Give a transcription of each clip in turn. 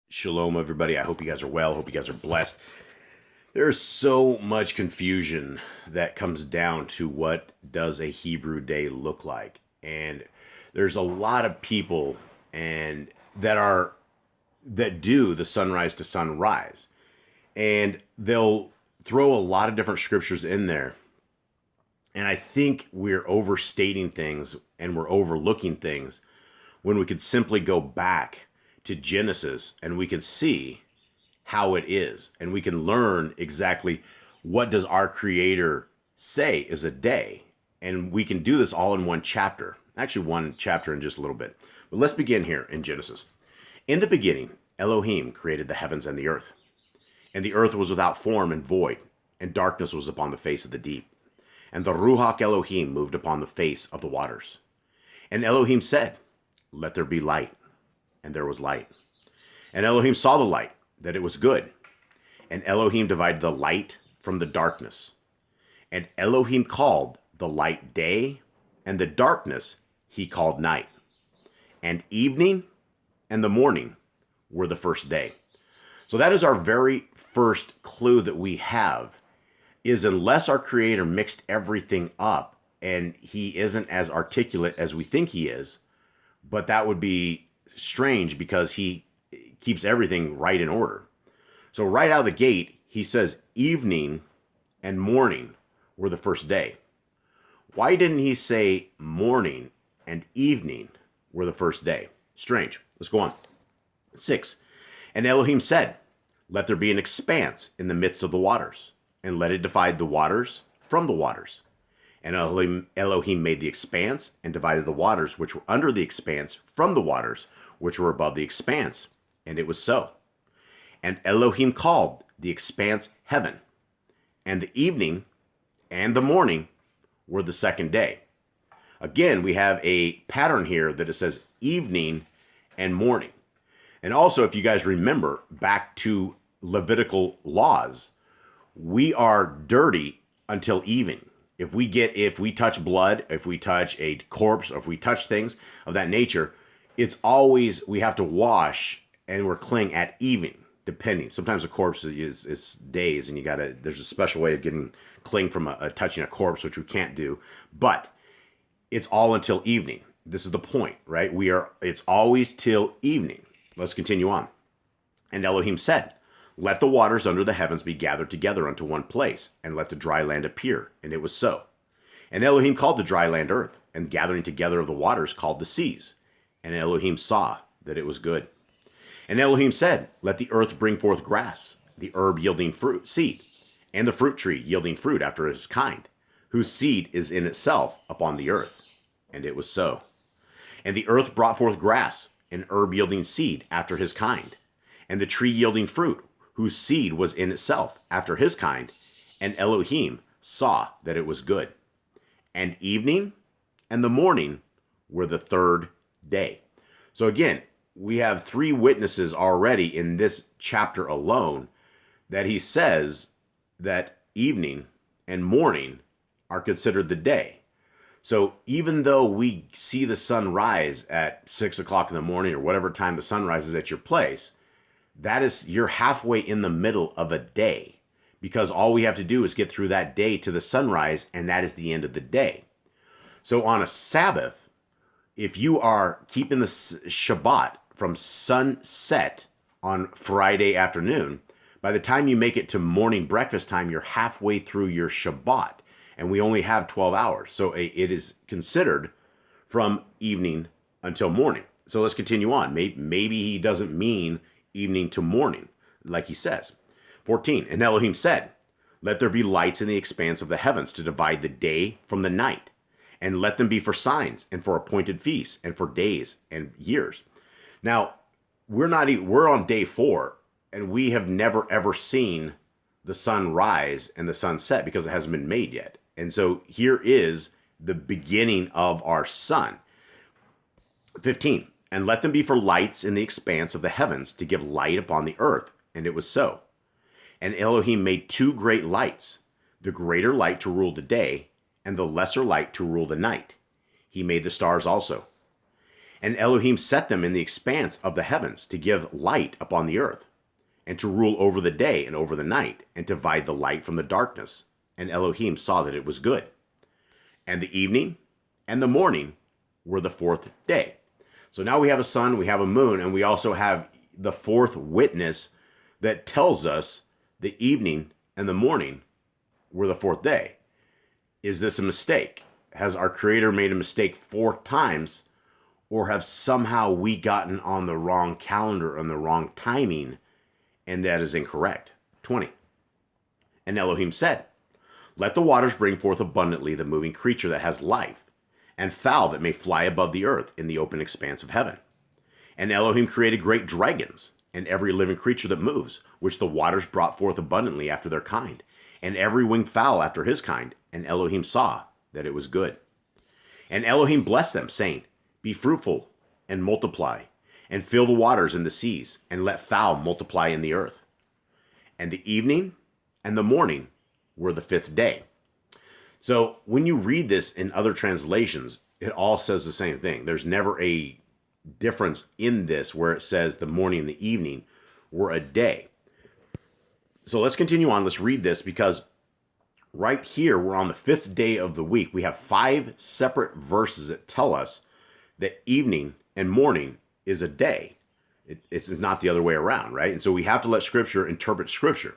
Shalom, everybody. I hope you guys are well. Hope you guys are blessed. There's so much confusion that comes down to what does a Hebrew day look like. And there's a lot of people and that do the sunrise to sunrise. And they'll throw a lot of different scriptures in there. And I think we're overstating things and we're overlooking things when we could simply go back to Genesis and we can see how it is, and we can learn exactly what does our Creator say is a day. And we can do this all in one chapter, actually one chapter in just a little bit. But let's begin here in Genesis. In the beginning, Elohim created the heavens and the earth. And the earth was without form and void, and darkness was upon the face of the deep. And the Ruach Elohim moved upon the face of the waters. And Elohim said, "Let there be light." And there was light. And Elohim saw the light, that it was good. And Elohim divided the light from the darkness. And Elohim called the light day, and the darkness he called night. And evening and the morning were the first day. So that is our very first clue that we have, is unless our Creator mixed everything up and he isn't as articulate as we think he is, but that would be strange because he keeps everything right in order. So right out of the gate, he says evening and morning were the first day. Why didn't he say morning and evening were the first day? Strange. Let's go on. 6. And Elohim said, "Let there be an expanse in the midst of the waters, and let it divide the waters from the waters." And Elohim made the expanse and divided the waters which were under the expanse from the waters which were above the expanse. And it was so. And Elohim called the expanse heaven. And the evening and the morning were the second day. Again, we have a pattern here that it says evening and morning. And also, if you guys remember back to Levitical laws, we are dirty until evening. If we touch blood, if we touch a corpse, or if we touch things of that nature, it's always, we have to wash and we're clean at evening, depending. Sometimes a corpse is days, and there's a special way of getting clean from touching a corpse, which we can't do. But it's all until evening. This is the point, right? It's always till evening. Let's continue on. And Elohim said, "Let the waters under the heavens be gathered together unto one place, and let the dry land appear." And it was so. And Elohim called the dry land earth, and the gathering together of the waters called the seas. And Elohim saw that it was good. And Elohim said, "Let the earth bring forth grass, the herb yielding seed, and the fruit tree yielding fruit after his kind, whose seed is in itself upon the earth." And it was so. And the earth brought forth grass, and herb yielding seed after his kind, and the tree yielding fruit, whose seed was in itself after his kind. And Elohim saw that it was good. And evening and the morning were the third day. So again, we have 3 witnesses already in this chapter alone that he says that evening and morning are considered the day. So even though we see the sun rise at 6 o'clock in the morning or whatever time the sun rises at your place, you're halfway in the middle of a day, because all we have to do is get through that day to the sunrise, and that is the end of the day. So on a Sabbath, if you are keeping the Shabbat from sunset on Friday afternoon, by the time you make it to morning breakfast time, you're halfway through your Shabbat, and we only have 12 hours. So it is considered from evening until morning. So let's continue on. Maybe he doesn't mean evening to morning, like he says. 14, and Elohim said, "Let there be lights in the expanse of the heavens to divide the day from the night, and let them be for signs and for appointed feasts and for days and years." Now, we're on day 4, and we have never ever seen the sun rise and the sun set because it hasn't been made yet. And so here is the beginning of our sun. 15, and let them be for lights in the expanse of the heavens to give light upon the earth. And it was so. And Elohim made 2 great lights, the greater light to rule the day, and the lesser light to rule the night. He made the stars also. And Elohim set them in the expanse of the heavens to give light upon the earth, and to rule over the day and over the night, and to divide the light from the darkness. And Elohim saw that it was good. And the evening and the morning were the fourth day. So now we have a sun, we have a moon, and we also have the fourth witness that tells us the evening and the morning were the fourth day. Is this a mistake? Has our Creator made a mistake 4 times? Or have somehow we gotten on the wrong calendar and the wrong timing, and that is incorrect? 20. And Elohim said, let the waters bring forth abundantly the moving creature that has life, and fowl that may fly above the earth in the open expanse of heaven. And Elohim created great dragons, and every living creature that moves, which the waters brought forth abundantly after their kind, and every winged fowl after his kind. And Elohim saw that it was good. And Elohim blessed them, saying, be fruitful and multiply, and fill the waters and the seas, and let fowl multiply in the earth. And the evening and the morning were the 5th day. So when you read this in other translations, it all says the same thing. There's never a difference in this where it says the morning and the evening were a day. So let's continue on. Let's read this, because right here, we're on the 5th day of the week. We have 5 separate verses that tell us that evening and morning is a day. It's not the other way around, right? And so we have to let Scripture interpret Scripture.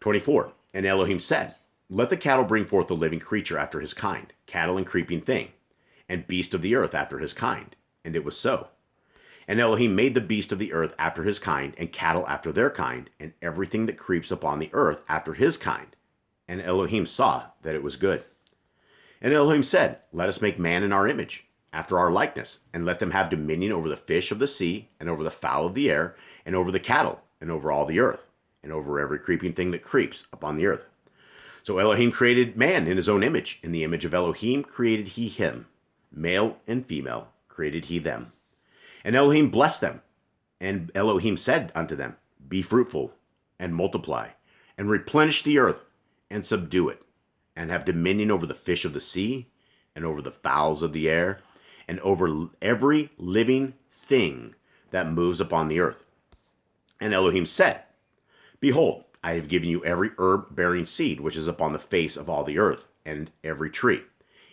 24, and Elohim said, let the cattle bring forth the living creature after his kind, cattle and creeping thing, and beast of the earth after his kind. And it was so. And Elohim made the beast of the earth after his kind, and cattle after their kind, and everything that creeps upon the earth after his kind. And Elohim saw that it was good. And Elohim said, let us make man in our image, after our likeness, and let them have dominion over the fish of the sea, and over the fowl of the air, and over the cattle, and over all the earth, and over every creeping thing that creeps upon the earth. So Elohim created man in his own image. In the image of Elohim created he him. Male and female created he them. And Elohim blessed them. And Elohim said unto them, be fruitful, and multiply, and replenish the earth, and subdue it, and have dominion over the fish of the sea, and over the fowls of the air, and over every living thing that moves upon the earth. And Elohim said, behold, I have given you every herb bearing seed which is upon the face of all the earth, and every tree,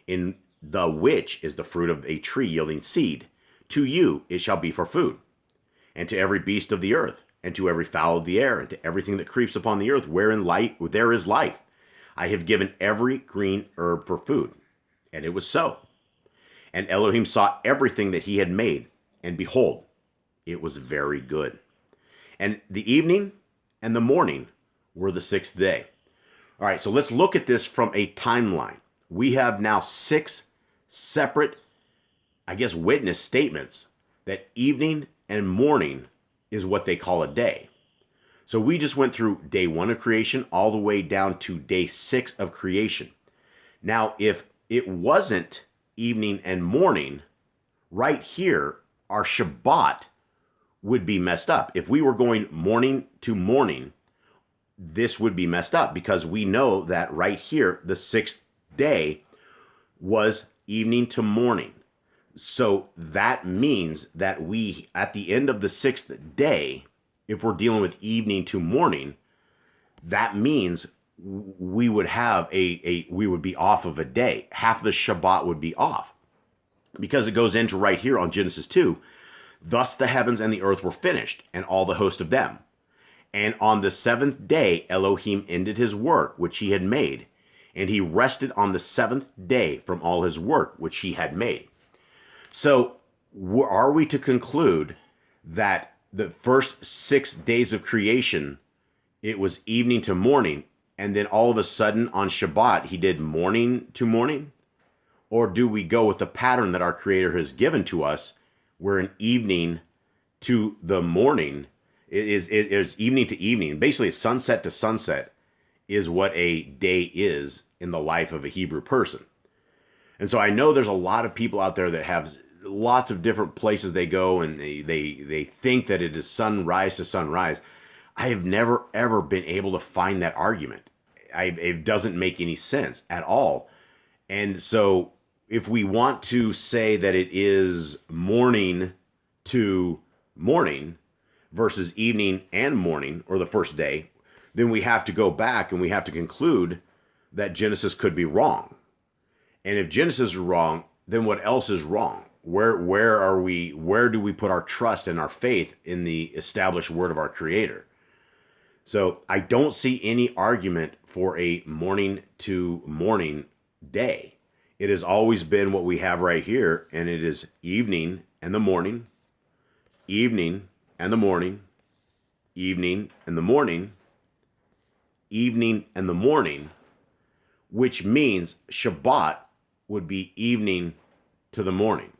in the which is the fruit of a tree yielding seed. To you it shall be for food. And to every beast of the earth, and to every fowl of the air, and to everything that creeps upon the earth, wherein there is life, I have given every green herb for food. And it was so. And Elohim saw everything that he had made, and behold, it was very good. And the evening and the morning were the 6th day. All right, so let's look at this from a timeline. We have now 6 separate, witness statements that evening and morning is what they call a day. So we just went through day 1 of creation all the way down to day 6 of creation. Now, if it wasn't evening and morning, right here, our Shabbat would be messed up. If we were going morning to morning, this would be messed up, because we know that right here, the 6th day was evening to morning. So that means that we, at the end of the 6th day, if we're dealing with evening to morning, that means we would have we would be off of a day. Half the Shabbat would be off, because it goes into right here on Genesis 2. Thus the heavens and the earth were finished, and all the host of them. And on the 7th day Elohim ended his work which he had made, and he rested on the 7th day from all his work which he had made. So are we to conclude that the first 6 days of creation, it was evening to morning, and then all of a sudden on Shabbat he did morning to morning? Or do we go with the pattern that our Creator has given to us, where an evening to the morning is evening to evening? Basically, sunset to sunset is what a day is in the life of a Hebrew person. And so I know there's a lot of people out there that have lots of different places they go, and they think that it is sunrise to sunrise. I have never, ever been able to find that argument. It doesn't make any sense at all. And so if we want to say that it is morning to morning versus evening and morning, or the first day, then we have to go back and we have to conclude that Genesis could be wrong. And if Genesis is wrong, then what else is wrong? Where do we put our trust and our faith in the established word of our Creator? So I don't see any argument for a morning to morning day. It has always been what we have right here, and it is evening and the morning, evening and the morning, evening and the morning, evening and the morning, which means Shabbat would be evening to the morning,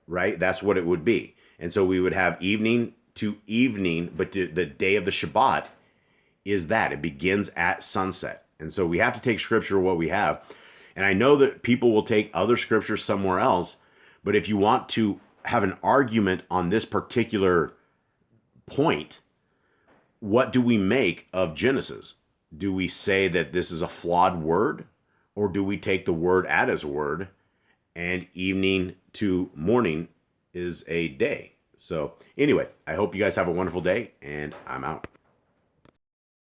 right? That's what it would be. And so we would have evening to evening, but the day of the Shabbat is that. It begins at sunset. And so we have to take scripture what we have. And I know that people will take other scriptures somewhere else, but if you want to have an argument on this particular point, what do we make of Genesis? Do we say that this is a flawed word, or do we take the word at its word, and evening to morning is a day? So anyway, I hope you guys have a wonderful day, and I'm out.